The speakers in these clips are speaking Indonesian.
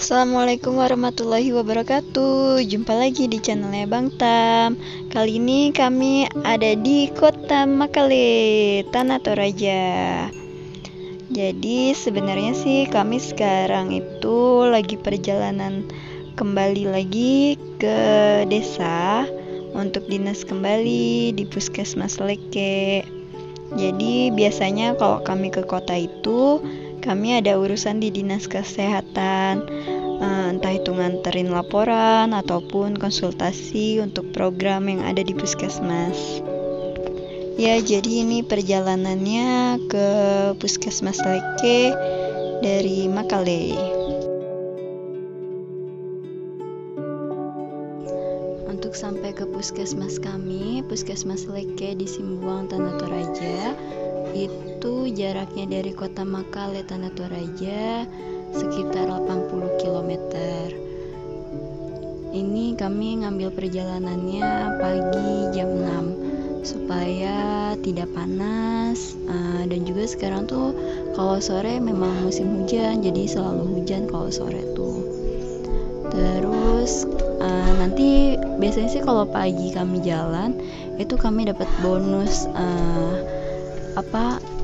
Assalamualaikum warahmatollahi wabarakatuh. Jumpa lagi di channelnya Bang Tam. Kali ini kami ada di kota Makale, Tanah Toraja. Jadi sebenarnya sih kami sekarang itu lagi perjalanan kembali lagi ke desa untuk dinas kembali di Puskesmas Leke. Jadi biasanya kalau kami ke kota itu kami ada urusan di dinas kesehatan, entah itu nganterin laporan ataupun konsultasi untuk program yang ada di puskesmas. Ya, jadi ini perjalanannya ke Puskesmas Leke dari Makale. Untuk sampai ke puskesmas kami, Puskesmas Leke di Simbuang, Tanah Toraja, itu jaraknya dari kota Makale, Tanah Toraja sekitar 80 km. Ini kami ngambil perjalanannya pagi jam 6 supaya tidak panas, dan juga sekarang tuh kalau sore memang musim hujan, jadi selalu hujan kalau sore tuh. Terus nanti biasanya sih kalau pagi kami jalan itu kami dapat bonus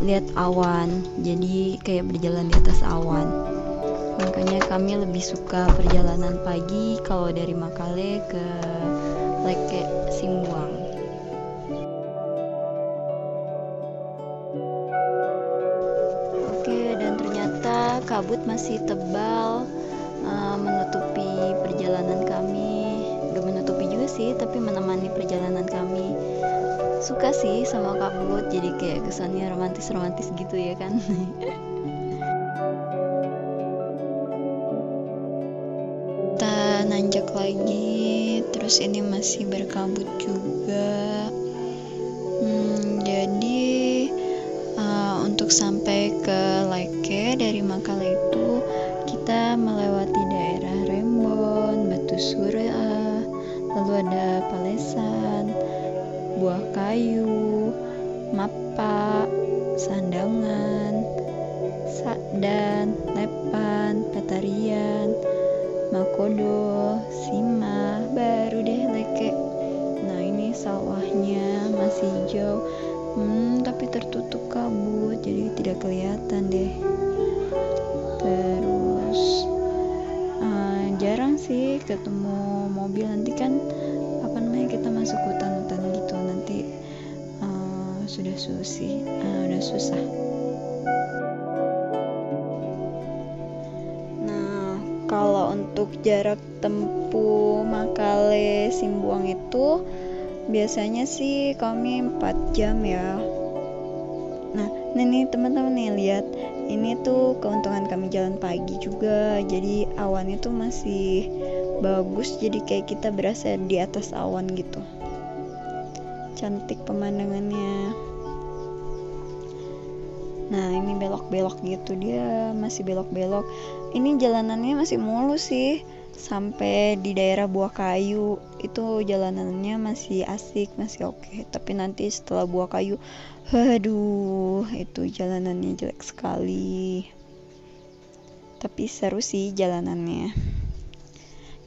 lihat awan, jadi kayak berjalan di atas awan. Makanya kami lebih suka perjalanan pagi kalau dari Makale ke Leke Simbuang. Oke, dan ternyata kabut masih tebal menutupi perjalanan kami. Gak menutupi juga sih, tapi menemani perjalanan kami. Suka sih sama kabut, jadi kayak kesannya romantis gitu ya kan. Kita nanjak lagi, terus ini masih berkabut juga. Jadi untuk sampai ke Leke dari Makale itu kita melewati daerah Rembon, Batu Sura, lalu ada Palesan, Buah Kayu, Mapa, Sandangan, Sakdan, Lepan, Petarian, Makodo, Sima, baru deh Leke. Nah, ini sawahnya masih hijau, tapi tertutup kabut, jadi tidak kelihatan deh. Terus jarang sih ketemu mobil, nanti kan kita masuk hutan-hutan gitu, nanti sudah susah. Nah, kalau untuk jarak tempuh Makale Simbuang itu biasanya sih kami 4 jam ya. Nah, ini teman-teman nih lihat, ini tuh keuntungan kami jalan pagi juga, jadi awan itu masih bagus, jadi kayak kita berasa di atas awan gitu. Cantik pemandangannya. Nah, ini belok-belok gitu, dia masih belok-belok. Ini jalanannya masih mulus sih, sampai di daerah Buah Kayu itu jalanannya masih asik, masih oke. Tapi nanti setelah Buah Kayu, aduh, itu jalanannya jelek sekali. Tapi seru sih jalanannya.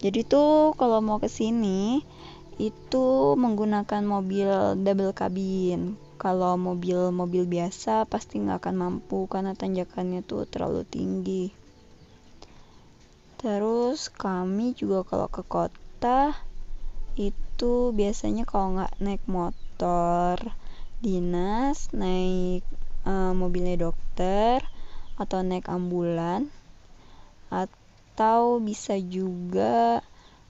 Jadi tuh kalau mau kesini itu menggunakan mobil double cabin. Kalau mobil biasa pasti nggak akan mampu karena tanjakannya tuh terlalu tinggi. Terus kami juga kalau ke kota itu biasanya kalau nggak naik motor dinas, naik mobilnya dokter atau naik ambulan, atau bisa juga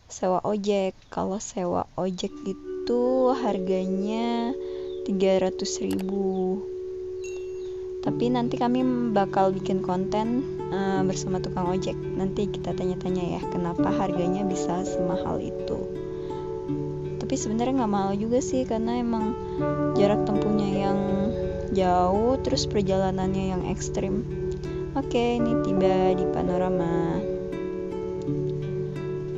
sewa ojek. Kalau sewa ojek itu harganya 300.000. Tapi nanti kami bakal bikin konten bersama tukang ojek. Nanti kita tanya-tanya ya kenapa harganya bisa semahal itu. Tapi sebenarnya nggak mahal juga sih, karena emang jarak tempuhnya yang jauh, terus perjalanannya yang ekstrim. Oke, ini tiba di Panorama.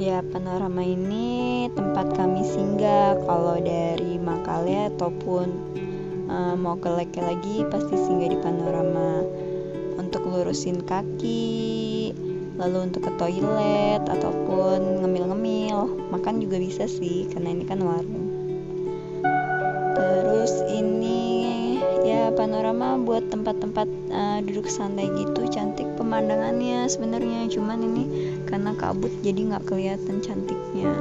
Ya, Panorama ini tempat kami singgah kalau dari Makale ataupun mau ke Leke lagi pasti singgah di Panorama untuk lurusin kaki, lalu untuk ke toilet ataupun ngemil-ngemil, makan juga bisa sih karena ini kan warung. Terus ini ya panorama buat tempat-tempat duduk santai gitu, cantik pemandangannya sebenarnya, cuman ini karena kabut jadi nggak kelihatan cantiknya.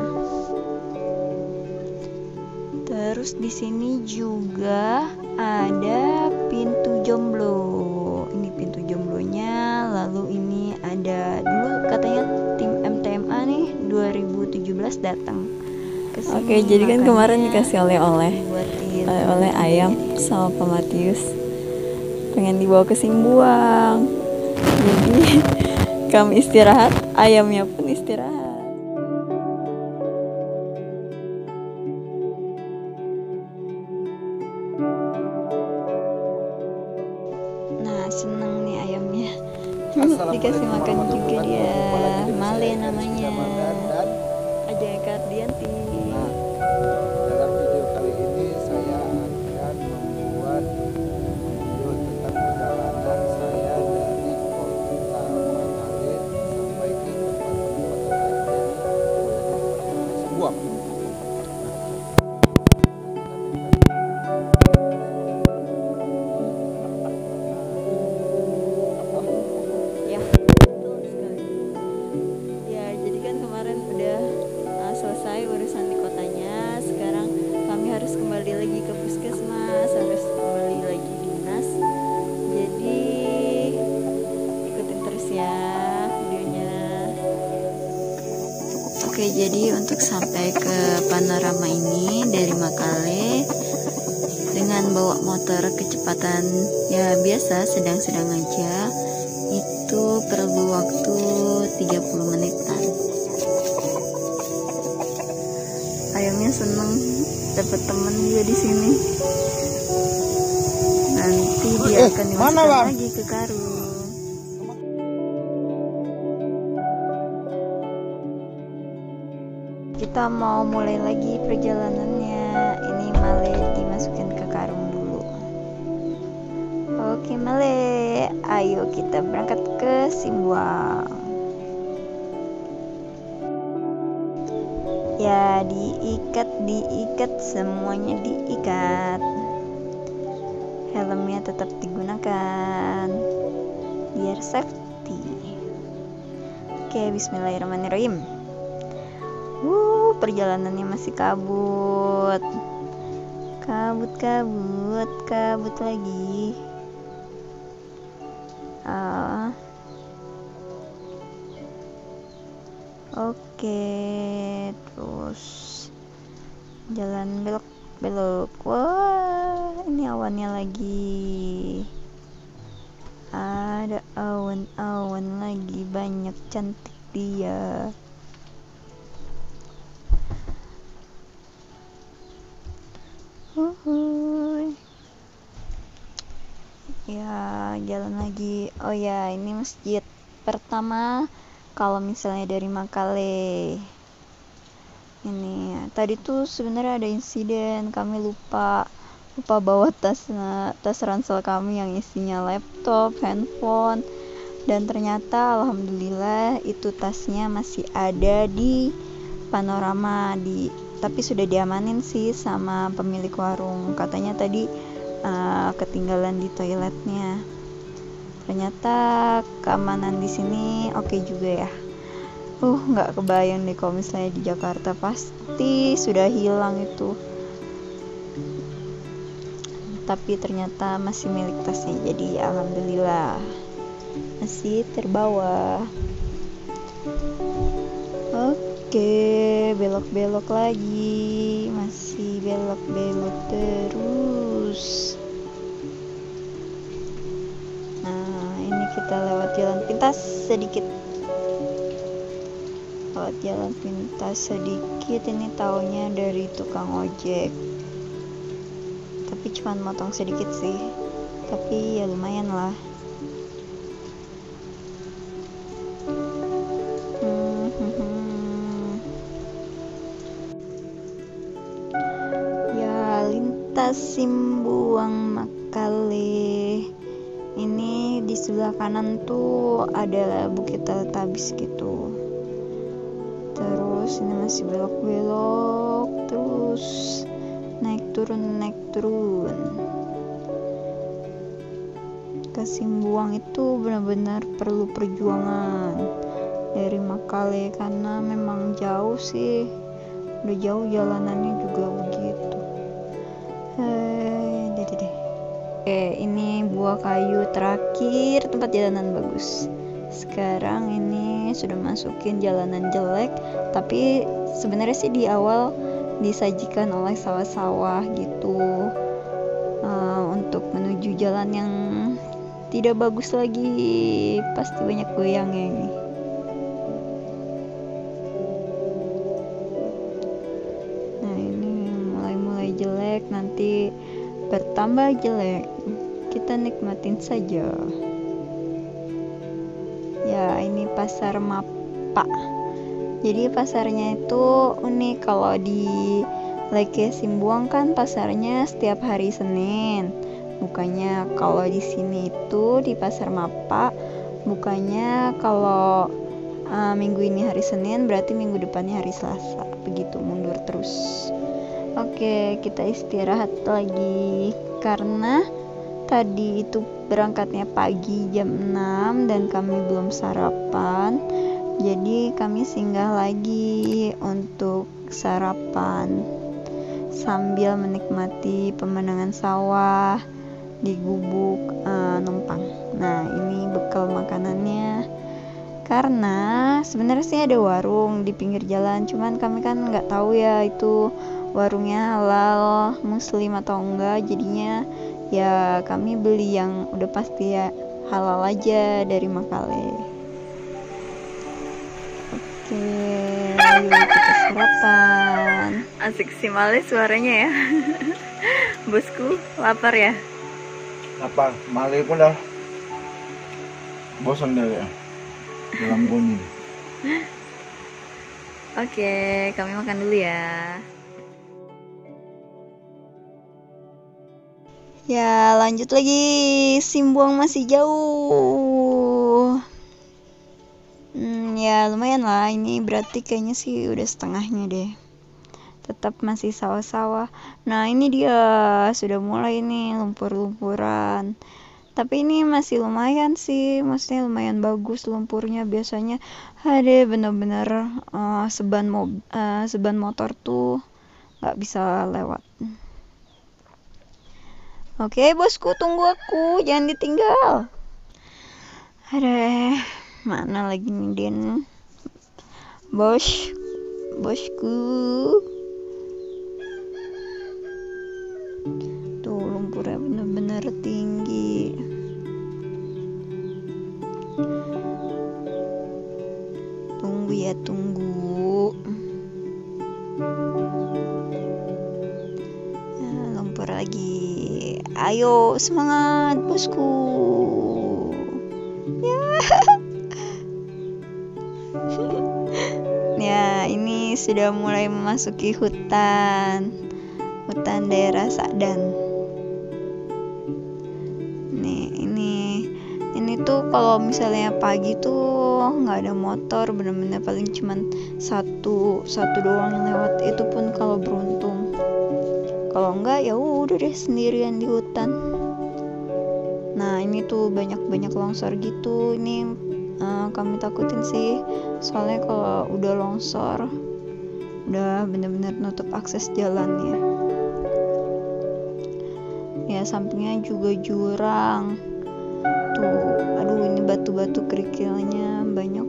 Terus di sini juga ada pintu jomblo. Ini pintu jomblonya. Lalu ini ada dulu katanya tim MTMA nih 2017 datang ke sini. Oke, jadi kan kemarin dikasih oleh-oleh ayam sama Pak Matius. Pengen dibawa ke Simbuang. Jadi kami istirahat, ayamnya pun istirahat. Nah, seneng nih ayamnya. Dikasih makan juga dia. Male namanya. Aja Kardianti. Dalam video kali ini saya akan membuat video tentang perjalanan saya dari kota Makale sampai ke tempat-tempat terbaik di Simbuang. Ya, betul sekali. Ya, jadi kan kemarin udah selesai urusan di kotanya. Sekarang kami harus kembali lagi ke puskesmas, harus kembali lagi dinas. Jadi ikutin terus ya videonya. Oke, jadi untuk sampai ke panorama ini dari Makale dengan bawa motor kecepatan ya biasa sedang-sedang aja, itu perlu waktu 30 menitan. Ayamnya seneng dapat temen juga di sini. Nanti dia akan dimasukkan lagi ke karung. Kita mau mulai lagi perjalanannya. Ini Male dimasukin ke karung dulu. Oke Male, ayo kita berangkat ke Simbuang. Ya, diikat, semuanya diikat. Helmnya tetap digunakan biar safety. Oke, bismillahirrahmanirrahim. Perjalanannya masih kabut lagi. Oke, terus jalan belok. Wah, ini awannya lagi. Ada awan lagi banyak, cantik dia. Ya, jalan lagi. Oh ya, ini masjid pertama kalau misalnya dari Makale. Ini tadi tuh sebenarnya ada insiden, kami lupa bawa tas ransel kami yang isinya laptop, handphone, dan ternyata alhamdulillah itu tasnya masih ada di panorama tapi sudah diamanin sih sama pemilik warung. Katanya tadi ketinggalan di toiletnya. Ternyata keamanan di sini oke juga ya. Nggak kebayang deh kalau misalnya di Jakarta pasti sudah hilang itu. Tapi ternyata masih milik tasnya, jadi alhamdulillah masih terbawa. Oke, belok-belok lagi, masih belok-belok terus. Nah, ini kita lewat jalan pintas sedikit. Ini taunya dari tukang ojek. Tapi cuman motong sedikit sih. Tapi ya lumayan lah. Simbuang Makale. Ini di sebelah kanan tuh ada Bukit Teletabis gitu. Terus ini masih belok-belok, terus naik turun. Ke Simbuang itu benar-benar perlu perjuangan dari Makale karena memang jauh sih, udah jauh jalanannya juga begitu. Deh. Oke, ini Buah Kayu terakhir, tempat jalanan bagus. Sekarang ini sudah masukin jalanan jelek, tapi sebenarnya sih di awal disajikan oleh sawah-sawah gitu, untuk menuju jalan yang tidak bagus lagi, pasti banyak goyangnya ini. Nah ini mulai jelek, nanti bertambah jelek, kita nikmatin saja. Ya ini pasar Mapa. Jadi pasarnya itu unik. Kalau di Leke Simbuang kan pasarnya setiap hari Senin bukanya. Kalau di sini itu di pasar Mapa bukanya kalau minggu ini hari Senin berarti minggu depannya hari Selasa, begitu mundur terus. Oke, kita istirahat lagi karena tadi itu berangkatnya pagi jam 6 dan kami belum sarapan. Jadi kami singgah lagi untuk sarapan sambil menikmati pemandangan sawah di Gubuk Numpang. Nah ini bekal makanannya, karena sebenarnya sih ada warung di pinggir jalan, cuman kami kan nggak tahu ya itu warungnya halal muslim atau enggak, jadinya ya kami beli yang udah pasti ya halal aja dari Makale. Oke, yuk kita sarapan. Asik sih Male suaranya ya. Bosku lapar ya. Apa? Mali pun dah bosan deh ya dalam kuning. Oke, kami makan dulu ya. Ya lanjut lagi, Simbuang masih jauh. Ya lumayan lah, ini berarti kayaknya sih udah setengahnya deh. Tetap masih sawah-sawah. Nah ini dia sudah mulai nih lumpur-lumpuran. Tapi ini masih lumayan sih, maksudnya lumayan bagus lumpurnya. Biasanya ada bener-bener seban motor tuh nggak bisa lewat. Oke bosku, tunggu aku, jangan ditinggal. Ada mana lagi nih Den? Bosku. Tuh lumpurnya bener-bener tinggi. Tunggu. Nah, lumpur lagi. Ayo semangat bosku. Ya. Ya, ini sudah mulai memasuki hutan daerah Sakdan. Nih, ini tuh kalau misalnya pagi tuh nggak ada motor, bener-bener paling cuman satu doang yang lewat, itu pun kalau beruntung. Kalau enggak ya udah deh sendirian di hutan. Nah ini tuh banyak longsor gitu. Ini kami takutin sih, soalnya kalau udah longsor udah bener-bener nutup akses jalannya. Ya sampingnya juga jurang. Tuh, aduh ini batu-batu kerikilnya banyak.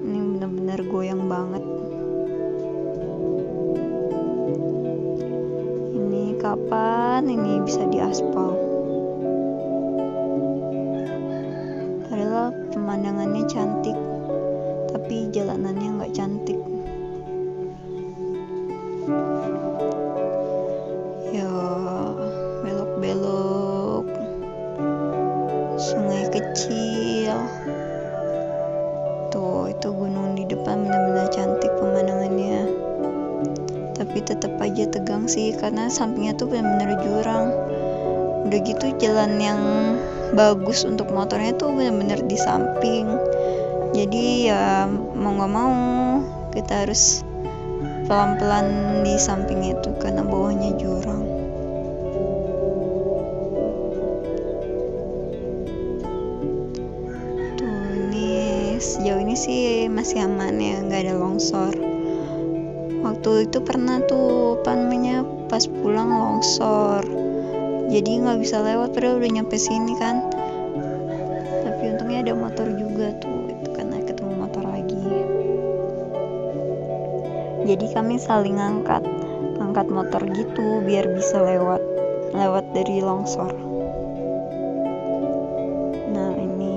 Ini bener-bener goyang banget. Ini kapan ini bisa diaspal? Padahal pemandangannya cantik, tapi jalanannya nggak cantik. Ya, belok-belok, sungai kecil. Tuh, itu gunung di depan benar-benar cantik pemandangannya. Tapi tetap aja tegang sih, karena sampingnya tuh benar-benar jurang. Udah gitu jalan yang bagus untuk motornya tuh bener-bener di samping. Jadi ya mau gak mau kita harus pelan-pelan di samping itu karena bawahnya jurang. Tuh ini sejauh ini sih masih aman ya, nggak ada longsor. Waktu itu pernah tuh pas pulang longsor, jadi nggak bisa lewat padahal udah nyampe sini kan. Tapi untungnya ada motor juga tuh, itu karena ketemu motor lagi. Jadi kami saling angkat motor gitu biar bisa lewat dari longsor. Nah ini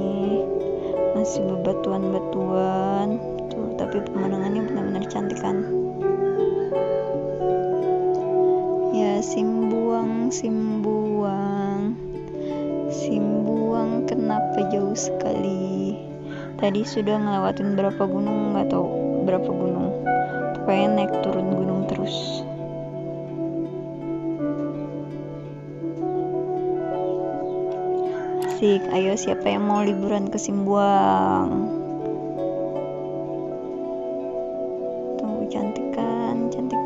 masih bebatuan tuh, tapi pemandangannya benar-benar cantik kan. Ya Simbuang kenapa jauh sekali. Tadi sudah ngelewatin berapa gunung, nggak tahu berapa gunung, pokoknya naik turun gunung terus. Asik, ayo siapa yang mau liburan ke Simbuang? Tuh cantik kan, cantik.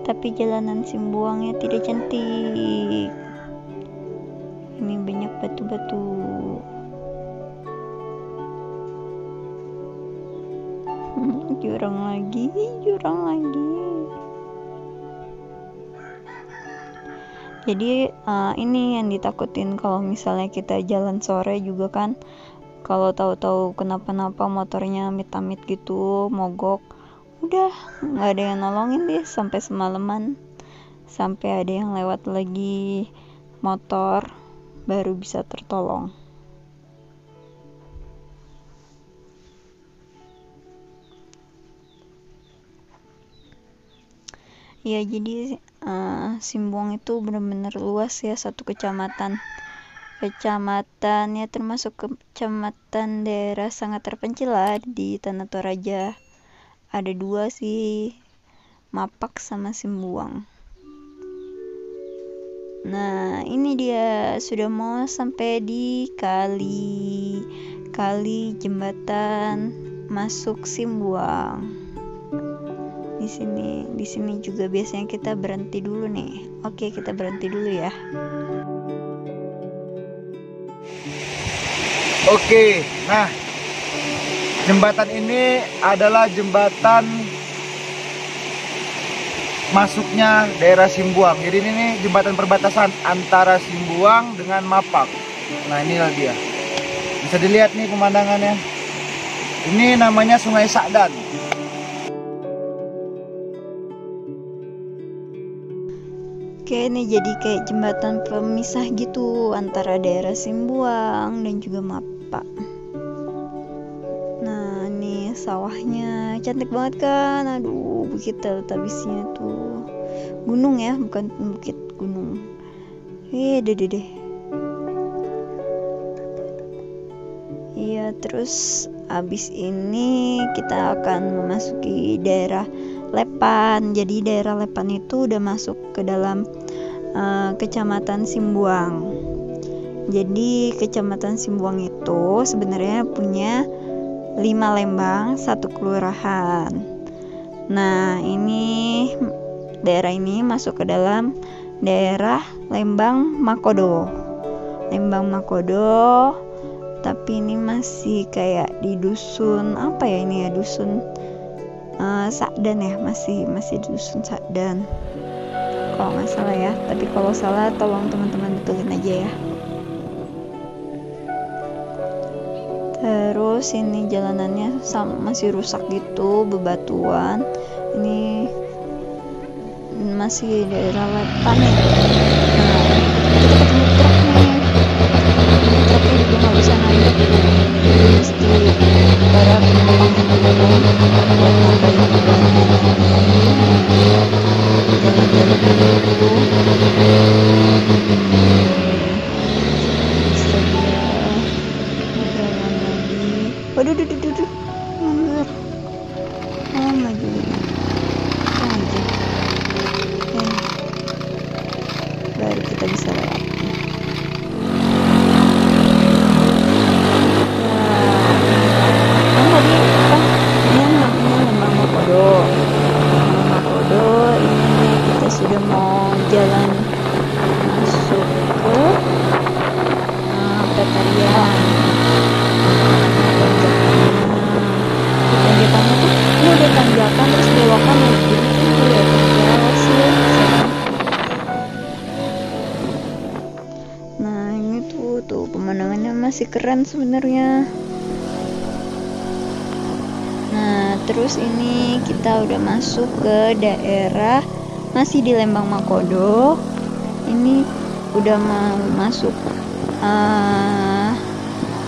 Tapi jalanan Simbuangnya tidak cantik. Ini banyak batu-batu. Jurang lagi. Jadi ini yang ditakutin kalau misalnya kita jalan sore juga kan, kalau tahu-tahu kenapa-napa motornya amit-amit gitu mogok, udah nggak ada yang nolongin deh sampai semalaman, sampai ada yang lewat lagi motor baru bisa tertolong. Ya jadi Simbuang itu benar-benar luas ya, satu kecamatan ya, termasuk kecamatan daerah sangat terpencil lah di Tanah Toraja. Ada 2 sih, Mapak sama Simbuang. Nah ini dia sudah mau sampai di kali jembatan masuk Simbuang. Di sini juga biasanya kita berhenti dulu nih. Oke, kita berhenti dulu ya. Oke, nah jembatan ini adalah jembatan masuknya daerah Simbuang. Jadi ini nih jembatan perbatasan antara Simbuang dengan Mapak. Nah inilah dia, bisa dilihat nih pemandangannya. Ini namanya Sungai Sakdan. Oke, ini jadi kayak jembatan pemisah gitu antara daerah Simbuang dan juga Mapak. Nah, ini sawahnya cantik banget kan. Aduh, bukit Teletubbiesnya tuh. Gunung ya, bukan bukit, gunung. Deh. Iya, terus abis ini kita akan memasuki daerah Lepan. Jadi daerah Lepan itu udah masuk ke dalam kecamatan Simbuang. Jadi kecamatan Simbuang itu sebenarnya punya 5 lembang, 1 kelurahan. Nah ini daerah ini masuk ke dalam daerah Lembang Makodo. Tapi ini masih kayak di dusun apa ya ini ya, dusun Sakdan ya, masih dusun Sakdan kalau nggak salah ya. Tapi kalau salah tolong teman-teman betulin aja ya. Terus ini jalanannya masih rusak gitu, bebatuan. Ini masih daerah Lepan ya. Nah kita ketemu truk nih, truknya juga nggak bisa naik, mesti para penumpangnya dulu buat nambahin bebannya. Jalan-jalan dulu. Jalan lagi. Waduh, mundur. Maju. Baru tanjakan terus belokan ya gitu ya, terjal sih. Nah ini tuh pemandangannya masih keren sebenarnya. Nah terus ini kita udah masuk ke daerah, masih di Lembang Makodo. Ini udah mau masuk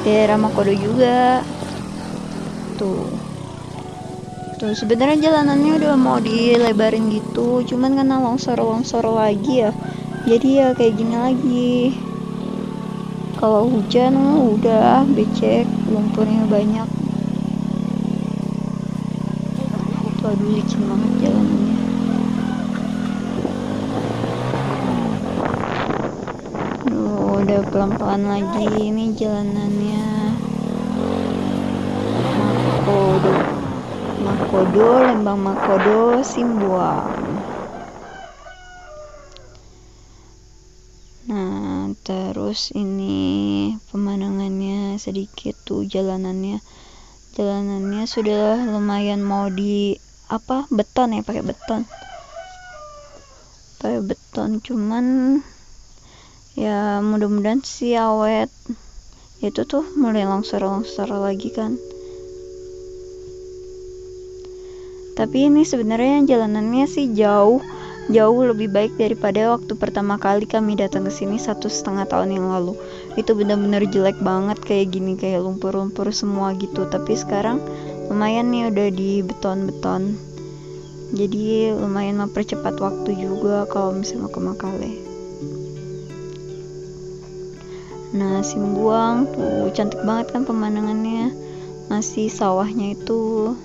daerah Makodo juga. Tuh sebenarnya jalanannya udah mau dilebarin gitu, cuman karena longsor lagi ya, jadi ya kayak gini lagi. Kalau hujan udah becek, lumpurnya banyak. Tuh aduh licin banget jalanannya. Udah pelan-pelan lagi ini jalanannya. Makodo, Lembang Makodo, Simbuang. Nah terus ini pemandangannya sedikit tuh, jalanannya sudah lumayan mau di beton ya, pakai beton, cuman ya mudah-mudahan sih awet. Itu tuh mulai longsor lagi kan. Tapi ini sebenarnya jalanannya sih jauh lebih baik daripada waktu pertama kali kami datang ke sini 1,5 tahun yang lalu. Itu benar-benar jelek banget kayak gini, kayak lumpur-lumpur semua gitu. Tapi sekarang lumayan nih udah di beton. Jadi lumayan mempercepat waktu juga kalau misalnya mau ke Makale. Nah Simbuang tuh cantik banget kan pemandangannya, masih sawahnya itu,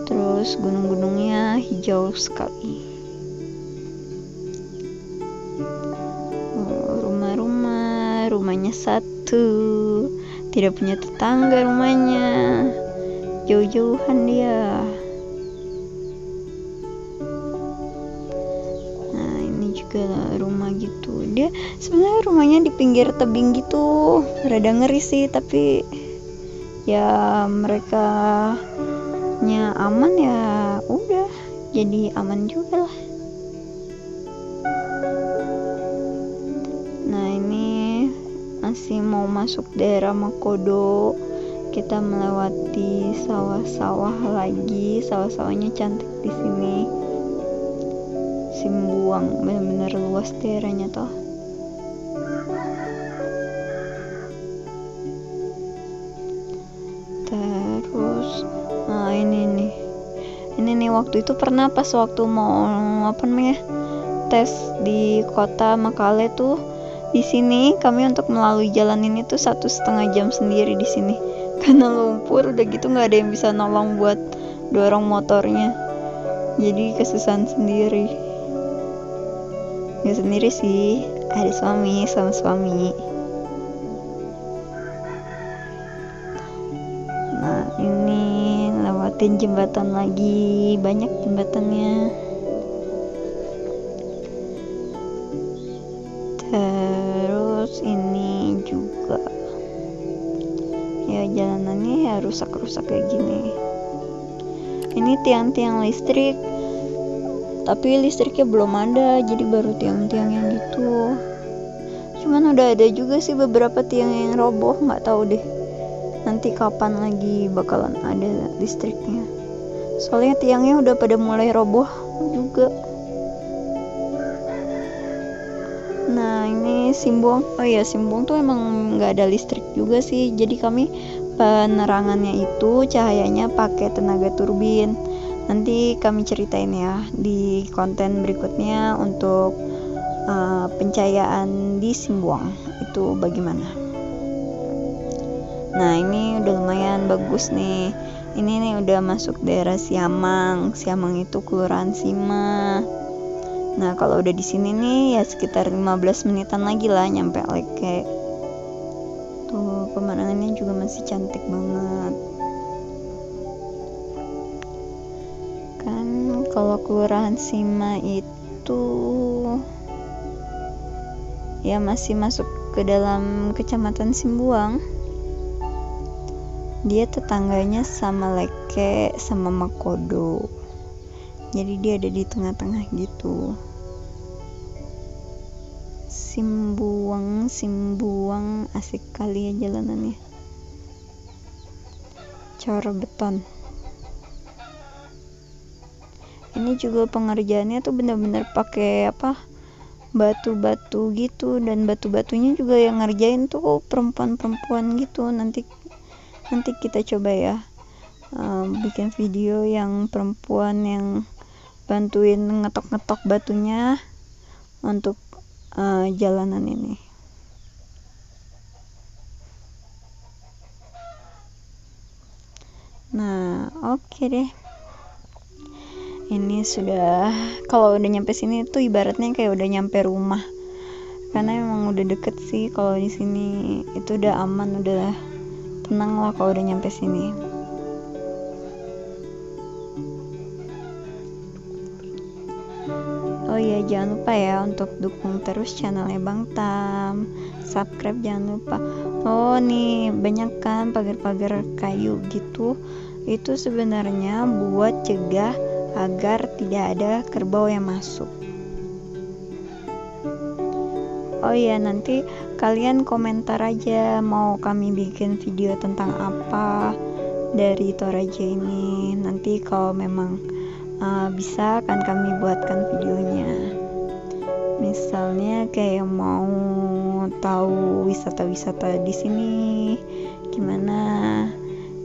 terus gunung-gunungnya hijau sekali. Rumahnya satu, tidak punya tetangga rumahnya, jauh-jauhan dia. Nah ini juga rumah gitu, dia sebenarnya rumahnya di pinggir tebing gitu, rada ngeri sih, tapi ya mereka nya aman ya udah jadi aman juga lah. Nah ini masih mau masuk daerah Makodo, kita melewati sawah-sawah lagi, sawah-sawahnya cantik di sini. Simbuang benar-benar luas daerahnya toh. Terus ini nih waktu itu pernah pas waktu mau tes di kota Makale tuh, di sini kami untuk melalui jalan ini tuh 1,5 jam sendiri di sini karena lumpur udah gitu nggak ada yang bisa nolong buat dorong motornya, jadi kesusahan sendiri. Nggak sendiri sih, ada suami sama suami. Nah ini lewatin jembatan lagi, banyak jembatannya. Terus ini juga ya jalanannya ya rusak-rusak kayak gini. Ini tiang-tiang listrik, tapi listriknya belum ada, jadi baru tiang-tiang yang gitu. Cuman udah ada juga sih beberapa tiang yang roboh, nggak tahu deh nanti kapan lagi bakalan ada listriknya. Soalnya tiangnya udah pada mulai roboh juga. Nah ini Simbuang, Simbuang tuh emang nggak ada listrik juga sih, jadi kami penerangannya itu cahayanya pakai tenaga turbin. Nanti kami ceritain ya di konten berikutnya untuk pencahayaan di Simbuang itu bagaimana. Nah ini udah lumayan bagus nih. Ini nih udah masuk daerah Siamang itu kelurahan Sima. Nah kalau udah di sini nih ya sekitar 15 menitan lagi lah nyampe Leke. Tuh pemandangannya juga masih cantik banget. Kan kalau kelurahan Sima itu ya masih masuk ke dalam kecamatan Simbuang. Dia tetangganya sama Leke sama Makodo. jadi dia ada di tengah-tengah gitu. Simbuang asik kali ya jalanannya. Cor beton. Ini juga pengerjaannya tuh bener-bener pakai batu-batu gitu, dan batu-batunya juga yang ngerjain tuh perempuan-perempuan gitu. Nanti kita coba ya bikin video yang perempuan yang bantuin ngetok-ngetok batunya untuk jalanan ini. Nah, oke deh. Ini sudah, kalau udah nyampe sini tuh ibaratnya kayak udah nyampe rumah. Karena emang udah deket sih kalau di sini, itu udah aman, udah tenang lah kalau udah nyampe sini. Oh iya, jangan lupa ya untuk dukung terus channelnya Bang Tam, subscribe jangan lupa. Oh nih, banyak kan pagar-pagar kayu gitu, itu sebenarnya buat cegah agar tidak ada kerbau yang masuk. Oh iya, nanti kalian komentar aja mau kami bikin video tentang apa dari Toraja ini. Nanti kalau memang bisa akan kami buatkan videonya. Misalnya kayak mau tahu wisata-wisata di sini gimana,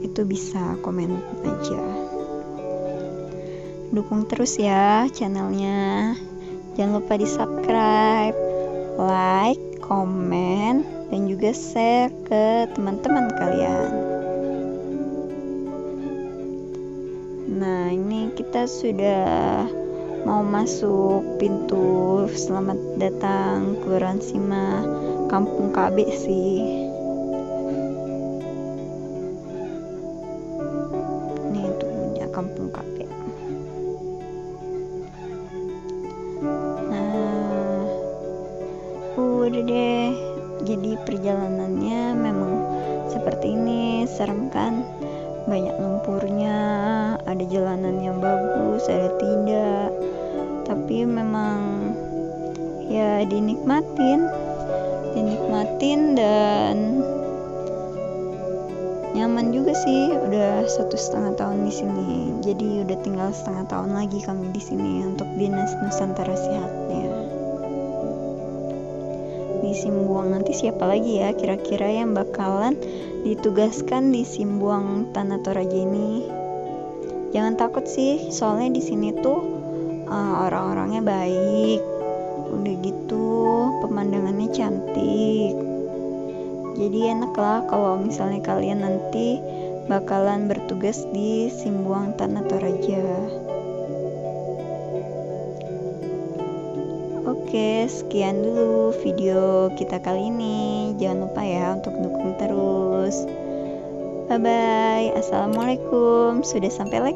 itu bisa komen aja. Dukung terus ya channelnya. Jangan lupa di subscribe, like, komen, dan juga share ke teman-teman kalian. Nah, ini kita sudah mau masuk pintu selamat datang Kelurahan Sima, Kampung KB sih. Ini tuh punya Kampung KB. Nah, udah deh. Jadi perjalanannya memang seperti ini, serem kan? Banyak lumpurnya, ada jalanan yang bagus, ada tidak, tapi memang ya dinikmatin dan nyaman juga sih. Udah 1,5 tahun di sini, jadi udah tinggal 1,5 tahun lagi kami di sini untuk Dinas Nusantara Sehatnya di Simbuang. Nanti siapa lagi ya kira-kira yang bakalan ditugaskan di Simbuang Tanah Toraja ini? Jangan takut sih, soalnya di sini tuh orang-orangnya baik, udah gitu pemandangannya cantik. Jadi enak lah kalau misalnya kalian nanti bakalan bertugas di Simbuang Tanah Toraja. Oke, sekian dulu video kita kali ini. Jangan lupa ya untuk dukung terus. Bye bye. Assalamualaikum. Sudah sampai lagi.